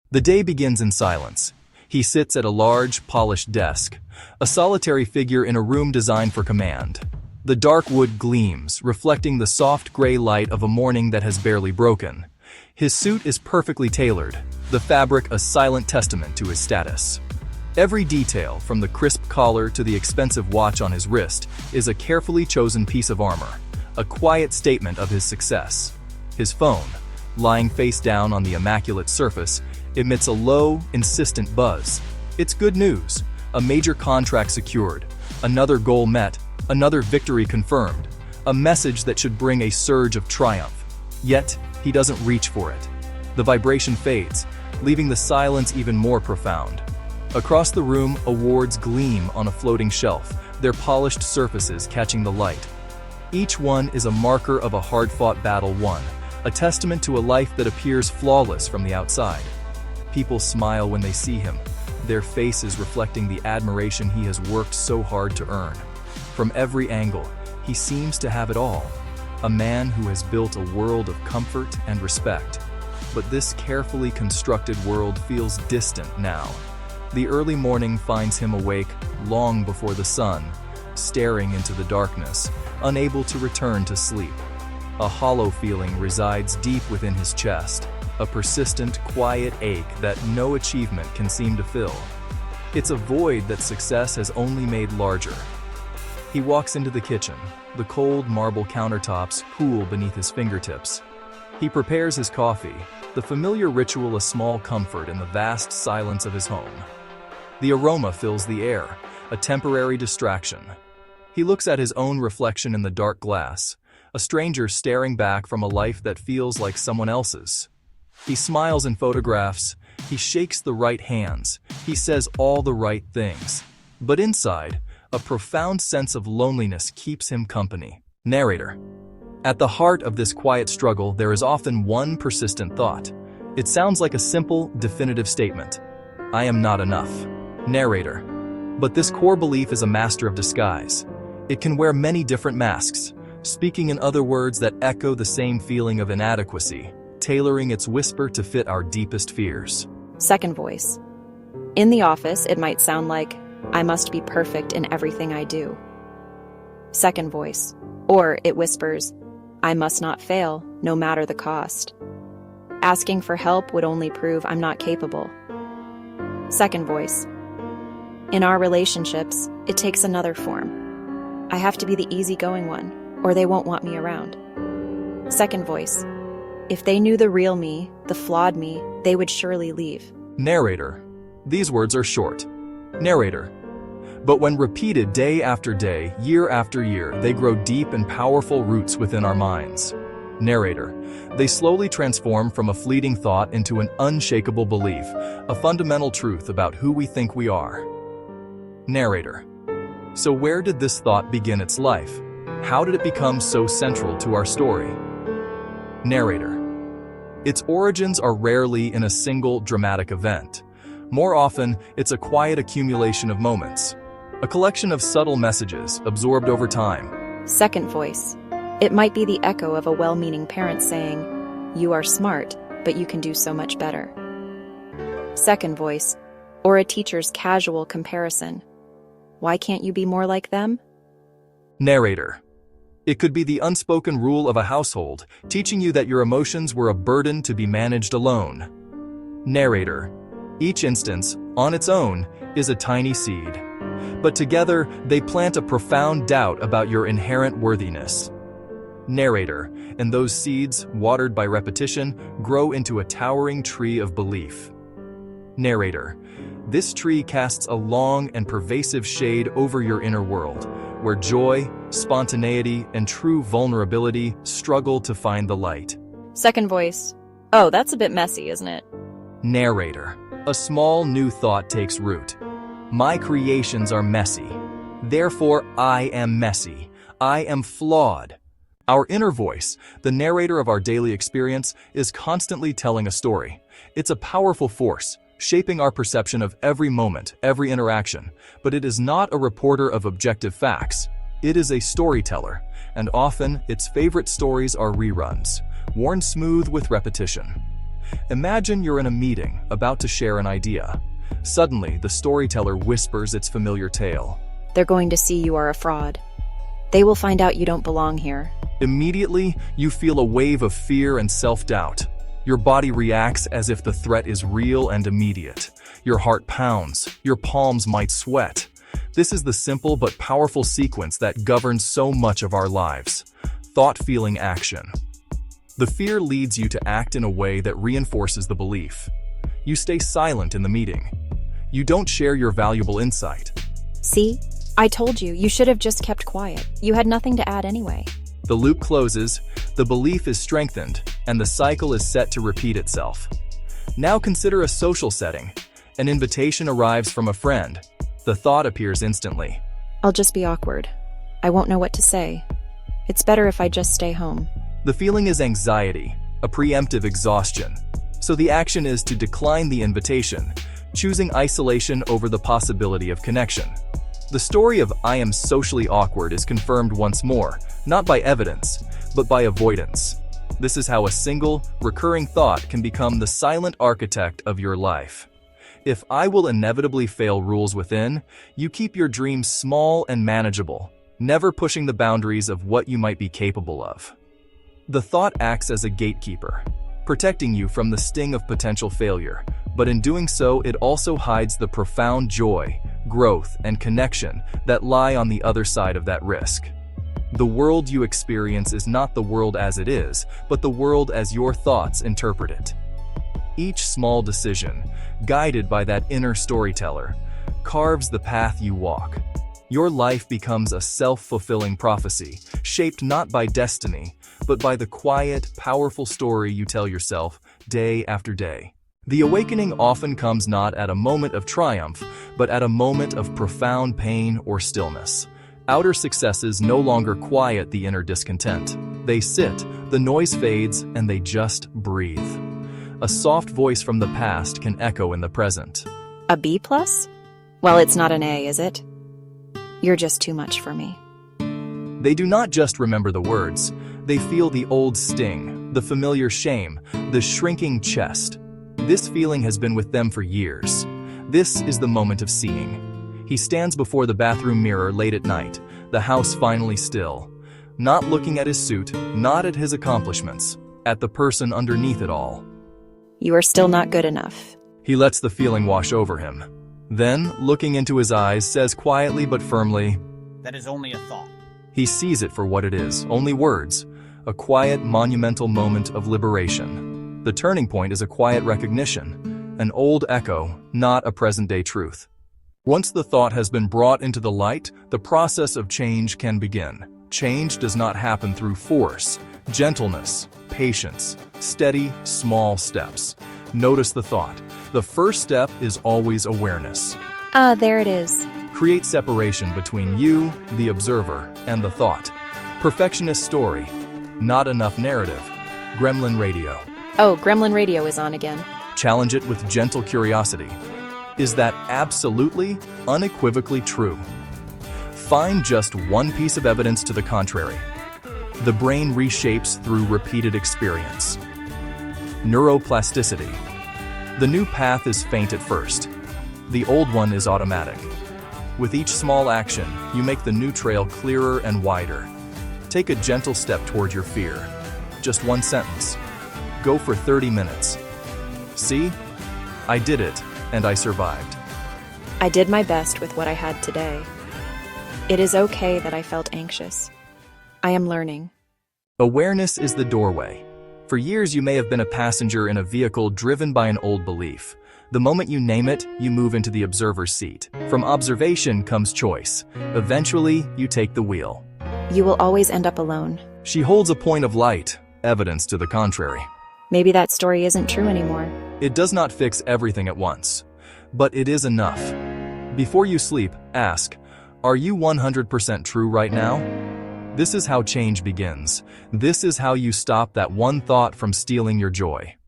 The day begins in silence. He sits at a large, polished desk, a solitary figure in a room designed for command. The dark wood gleams, reflecting the soft gray light of a morning that has barely broken. His suit is perfectly tailored, the fabric a silent testament to his status. Every detail, from the crisp collar to the expensive watch on his wrist, is a carefully chosen piece of armor, a quiet statement of his success. His phone, lying face down on the immaculate surface, emits a low, insistent buzz. It's good news. A major contract secured, another goal met, another victory confirmed, a message that should bring a surge of triumph. Yet, he doesn't reach for it. The vibration fades, leaving the silence even more profound. Across the room, awards gleam on a floating shelf, their polished surfaces catching the light. Each one is a marker of a hard-fought battle won, a testament to a life that appears flawless from the outside. People smile when they see him, their faces reflecting the admiration he has worked so hard to earn. From every angle, he seems to have it all, a man who has built a world of comfort and respect. But this carefully constructed world feels distant now. The early morning finds him awake long before the sun, staring into the darkness, unable to return to sleep. A hollow feeling resides deep within his chest, a persistent, quiet ache that no achievement can seem to fill. It's a void that success has only made larger. He walks into the kitchen, the cold marble countertops cool beneath his fingertips. He prepares his coffee, the familiar ritual a small comfort in the vast silence of his home. The aroma fills the air, a temporary distraction. He looks at his own reflection in the dark glass, a stranger staring back from a life that feels like someone else's. He smiles in photographs, he shakes the right hands, he says all the right things. But inside, a profound sense of loneliness keeps him company. Narrator. At the heart of this quiet struggle, there is often one persistent thought. It sounds like a simple, definitive statement. I am not enough. Narrator. But this core belief is a master of disguise. It can wear many different masks, speaking in other words that echo the same feeling of inadequacy, tailoring its whisper to fit our deepest fears. Second voice. In the office, it might sound like, I must be perfect in everything I do. Second voice. Or it whispers, I must not fail, no matter the cost. Asking for help would only prove I'm not capable. Second voice. In our relationships, it takes another form. I have to be the easygoing one, or they won't want me around. Second voice. If they knew the real me, the flawed me, they would surely leave. Narrator. These words are short. Narrator. But when repeated day after day, year after year, they grow deep and powerful roots within our minds. Narrator. They slowly transform from a fleeting thought into an unshakable belief, a fundamental truth about who we think we are. Narrator. So where did this thought begin its life? How did it become so central to our story? Narrator. Its origins are rarely in a single dramatic event. More often, it's a quiet accumulation of moments, a collection of subtle messages absorbed over time. Second voice. It might be the echo of a well-meaning parent saying, you are smart, but you can do so much better. Second voice. Or a teacher's casual comparison. Why can't you be more like them? Narrator. It could be the unspoken rule of a household, teaching you that your emotions were a burden to be managed alone. Narrator. Each instance, on its own, is a tiny seed. But together, they plant a profound doubt about your inherent worthiness. Narrator. And those seeds, watered by repetition, grow into a towering tree of belief. Narrator. This tree casts a long and pervasive shade over your inner world, where joy, spontaneity, and true vulnerability struggle to find the light. Second voice. Oh, that's a bit messy, isn't it? Narrator. A small new thought takes root. My creations are messy. Therefore, I am messy. I am flawed. Our inner voice, the narrator of our daily experience, is constantly telling a story. It's a powerful force, shaping our perception of every moment, every interaction. But it is not a reporter of objective facts. It is a storyteller, and often its favorite stories are reruns, worn smooth with repetition. Imagine you're in a meeting, about to share an idea. Suddenly, the storyteller whispers its familiar tale. They're going to see you are a fraud. They will find out you don't belong here. Immediately, you feel a wave of fear and self-doubt. Your body reacts as if the threat is real and immediate. Your heart pounds, your palms might sweat. This is the simple but powerful sequence that governs so much of our lives. Thought, feeling, action. The fear leads you to act in a way that reinforces the belief. You stay silent in the meeting. You don't share your valuable insight. See? I told you, you should have just kept quiet. You had nothing to add anyway. The loop closes, the belief is strengthened, and the cycle is set to repeat itself. Now consider a social setting. An invitation arrives from a friend. The thought appears instantly. I'll just be awkward. I won't know what to say. It's better if I just stay home. The feeling is anxiety, a preemptive exhaustion. So the action is to decline the invitation, choosing isolation over the possibility of connection. The story of "I am socially awkward" is confirmed once more, not by evidence, but by avoidance. This is how a single, recurring thought can become the silent architect of your life. If "I will inevitably fail" rules within, you keep your dreams small and manageable, never pushing the boundaries of what you might be capable of. The thought acts as a gatekeeper, protecting you from the sting of potential failure, but in doing so, it also hides the profound joy, growth, and connection that lie on the other side of that risk. The world you experience is not the world as it is, but the world as your thoughts interpret it. Each small decision, guided by that inner storyteller, carves the path you walk. Your life becomes a self-fulfilling prophecy, shaped not by destiny, but by the quiet, powerful story you tell yourself day after day. The awakening often comes not at a moment of triumph, but at a moment of profound pain or stillness. Outer successes no longer quiet the inner discontent. They sit, the noise fades, and they just breathe. A soft voice from the past can echo in the present. A B+? Well, it's not an A, is it? You're just too much for me. They do not just remember the words, they feel the old sting, the familiar shame, the shrinking chest. This feeling has been with them for years. This is the moment of seeing. He stands before the bathroom mirror late at night, the house finally still. Not looking at his suit, not at his accomplishments, at the person underneath it all. You are still not good enough. He lets the feeling wash over him. Then, looking into his eyes, says quietly but firmly, "That is only a thought." He sees it for what it is, only words, a quiet, monumental moment of liberation. The turning point is a quiet recognition, an old echo, not a present-day truth. Once the thought has been brought into the light, the process of change can begin. Change does not happen through force, gentleness, patience, steady, small steps. Notice the thought. The first step is always awareness. There it is. Create separation between you, the observer, and the thought. Perfectionist story. Not enough narrative. Gremlin radio. Oh, Gremlin Radio is on again. Challenge it with gentle curiosity. Is that absolutely, unequivocally true? Find just one piece of evidence to the contrary. The brain reshapes through repeated experience. Neuroplasticity. The new path is faint at first. The old one is automatic. With each small action, you make the new trail clearer and wider. Take a gentle step toward your fear. Just one sentence. Go for 30 minutes. See? I did it, and I survived. I did my best with what I had today. It is okay that I felt anxious. I am learning. Awareness is the doorway. For years, you may have been a passenger in a vehicle driven by an old belief. The moment you name it, you move into the observer's seat. From observation comes choice. Eventually, you take the wheel. You will always end up alone. She holds a point of light, evidence to the contrary. Maybe that story isn't true anymore. It does not fix everything at once, but it is enough. Before you sleep, ask, are you 100% true right now? This is how change begins. This is how you stop that one thought from stealing your joy.